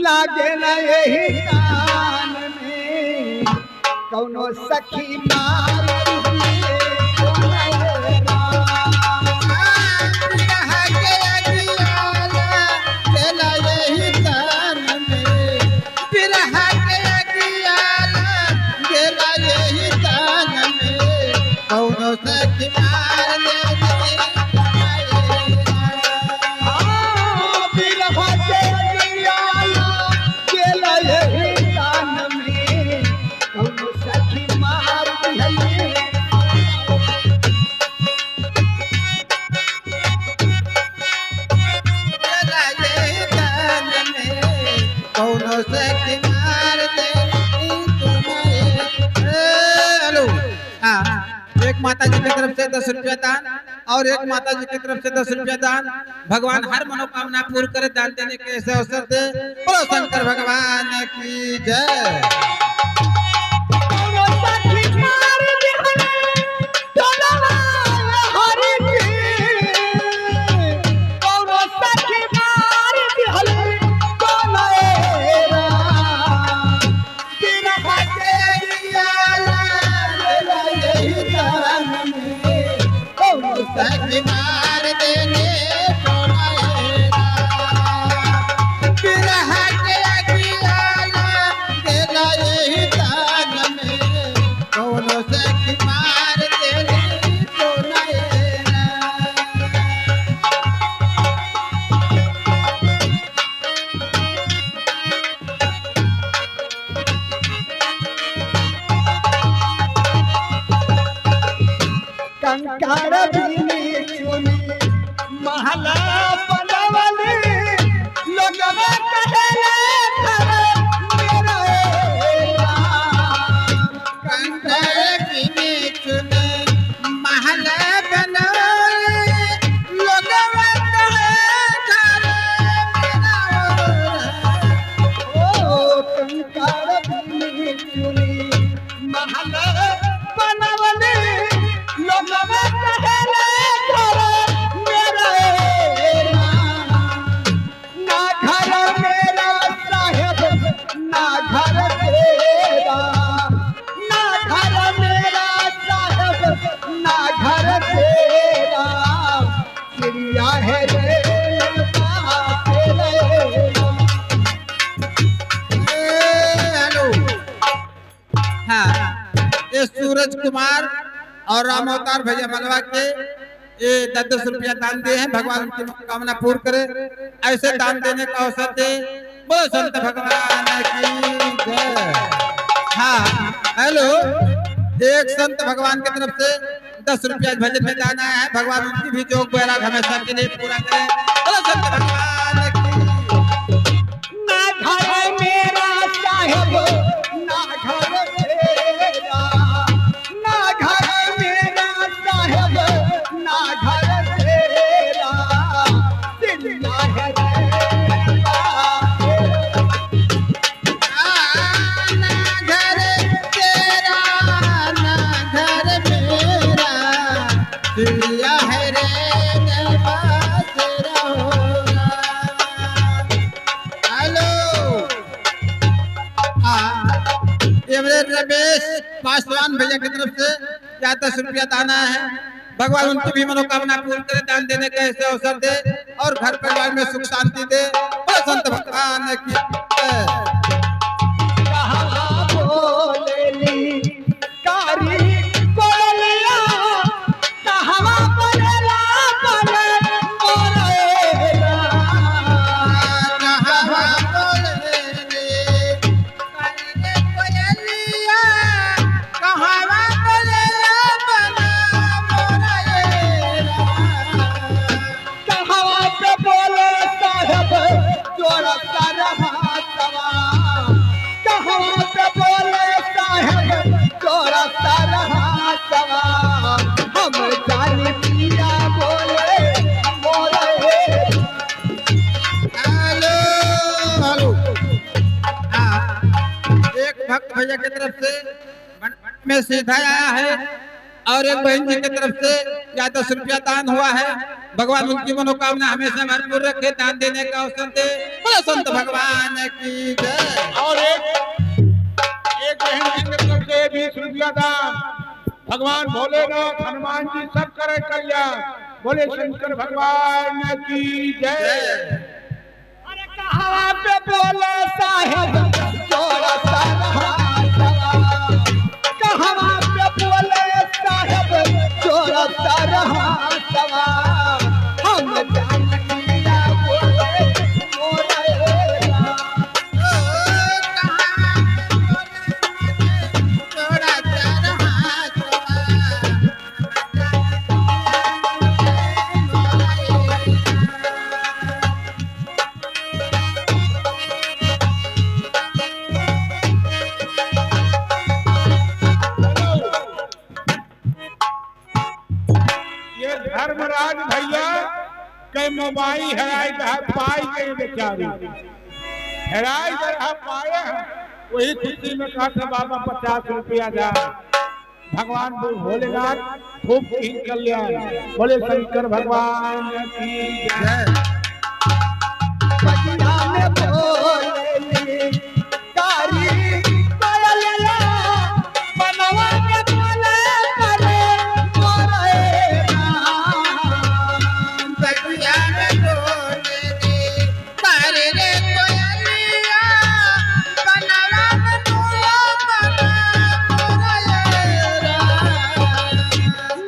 लागे न यही कान में कौनो सखी मार एक माता जी की तरफ से 10 रुपया दान और एक माता जी की तरफ से 10 रुपया दान। भगवान हर मनोकामना पूर्ण करे। दान देने के ऐसे अवसर दे। बोलो शंकर भगवान की जय। कंकार महला बनवले लोगवा कहेले मेरा कंकार महला बनवले लोगवा कहेले ओ कंकार महला बनवले लोगवा कहेले मेरा ना घर मेरा साहेब ना घर तेरा ना घर मेरा साहेब ना घर तेरा चिड़िया है रे हेलो। हाँ, ये सूरज कुमार और राम अवतार भैया मनवा के ये 10 रुपया दान दिए हैं। भगवान उनकी कामना पूर्ण करे। ऐसे दान देने का अवसर दे। बोलो संत भगवान की जय। हाँ हेलो, एक संत भगवान की तरफ से 10 रुपया भजन में दान आया है। भगवान उनकी भी जोग बैराग हमेशा के लिए पूरा करे। बोलो संत भगवान की। ना घर मेरा साहेब ना घर तेरा ना घर मेरा साहेब ना घर तेरा चिड़िया है ना घर तेरा ना घर मेरा चिड़िया है रे रमेश पासवान भैया की तरफ से 10 रुपया दान आया है। भगवान उनकी भी मनोकामना पूर्ण करे। दान देने का ऐसे अवसर दे और घर परिवार में सुख शांति दे। संत भगवान की भैया की तरफ से में सीधा आया है और एक बहन जी की तरफ से 10 रुपया दान हुआ है। भगवान उनकी मनोकामना हमेशा भरपूर रखे। दान देने का अवसर दे। बोलो संत भगवान की जय। और एक बहन की तरफ से 20 रुपया दान। भगवान भोलेनाथ हनुमान जी सब करे कल्याण। बोले शंकर भगवान की जय। अरे कहां पे बोले साहेब जोड़ा सारा कहां पे बोले साहेब जोड़ा सारा सवा हम जानकिया बोले मोरा जोड़ा चार हाथ ये धर्मराज भैया के मोबाइल हेराई पाई गई बेचारी हेराई जरा पाए हैं। वही खुशी में कहा था बाबा 50 रुपया जा। भगवान भोलेनाथ खूब कल्याण। बोले शंकर भगवान की जय। बजना में बोले कारी कोयलिया बनवा के बोले करे मोरे राम बगिया में बोले रे करे रे कोयलिया बनवा में बोले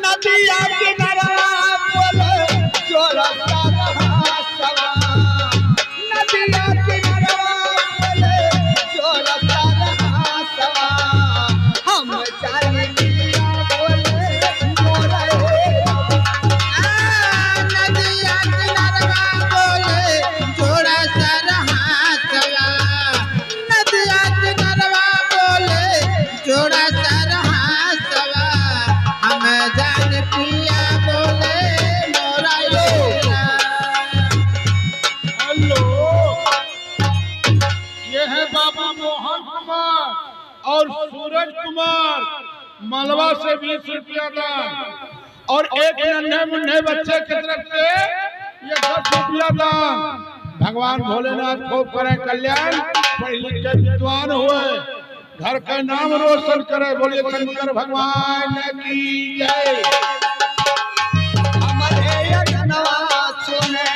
नदिया किनारा बोले जोड़ा सारा सवा नदिया किनारा बोले जोड़ा सारा सवा हम जानकिया बोले मोरा नदिया किनारवा बोले जोड़ा सारा हाथवा नदिया किनारवा बोले जोड़ा सारा हाथवा हम जान पिया बोले मोरा हेलो ये है बाबा मोहन कुमार और सूरज कुमार मलवा से 20 रुपया दान। और एक नन्हे मुन्ने बच्चे की तरफ से ये 10 रुपया दान। भगवान भोलेनाथ खूब करे कल्याण। पढ़ लिख के विद्वान हुए घर का नाम रोशन करे। बोले शंकर भगवान की जय। हमारे अगनवा सुने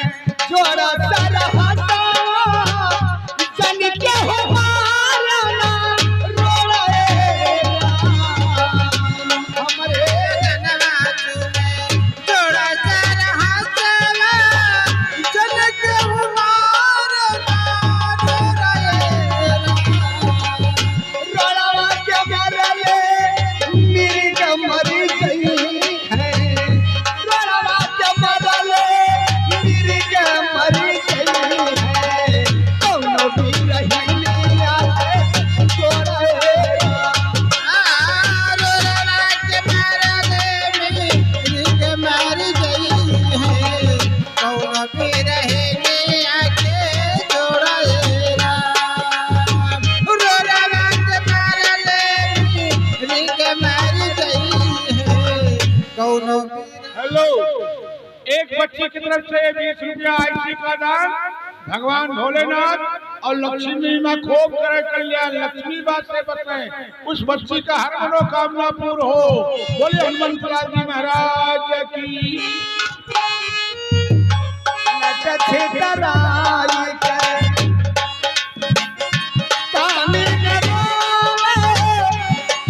जोड़ा सारा हाथा जन के हो मारा ना रोड़ा हमारे जनवा चुने जोड़ा सारा हाथवा जनक हुमार रोड़ा के मरले मेरी कमरी गई है रोड़ा के मरले मेरी कमरी गई है कौनो भी रही नहीं आते जोड़ा हेलो एक बच्ची की तरफ से 20 रुपया आईसी का दान। भगवान भोलेनाथ और लक्ष्मी माँ खूब करे कल्याण। लक्ष्मी बात से बचे उस बच्ची का हर मनोकामना पूर्ण हो। बोले हनुमंत लाल जी महाराज की। नचथे तराई के कामी न रोवे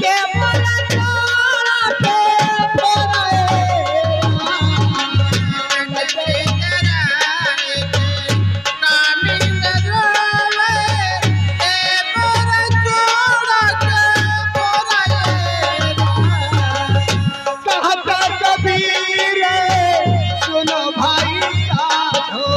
के मला जोड़ा के बोराए नचथे कहता कबीर सुनो भाई साधो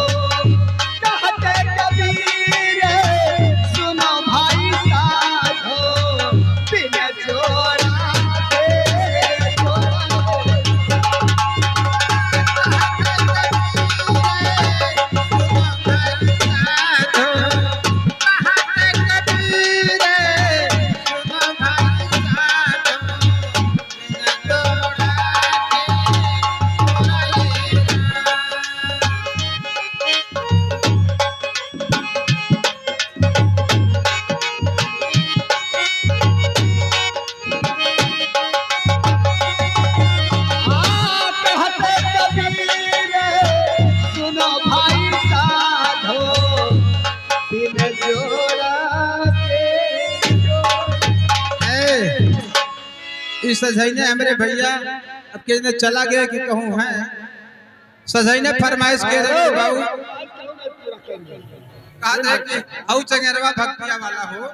इस सजैने हमारे भैया अब के ने चला गया कि कहूँ है सजैने फरमाइश के रहे बाबू कहा था कि हऊ चंगेरवा भक्तिया वाला हो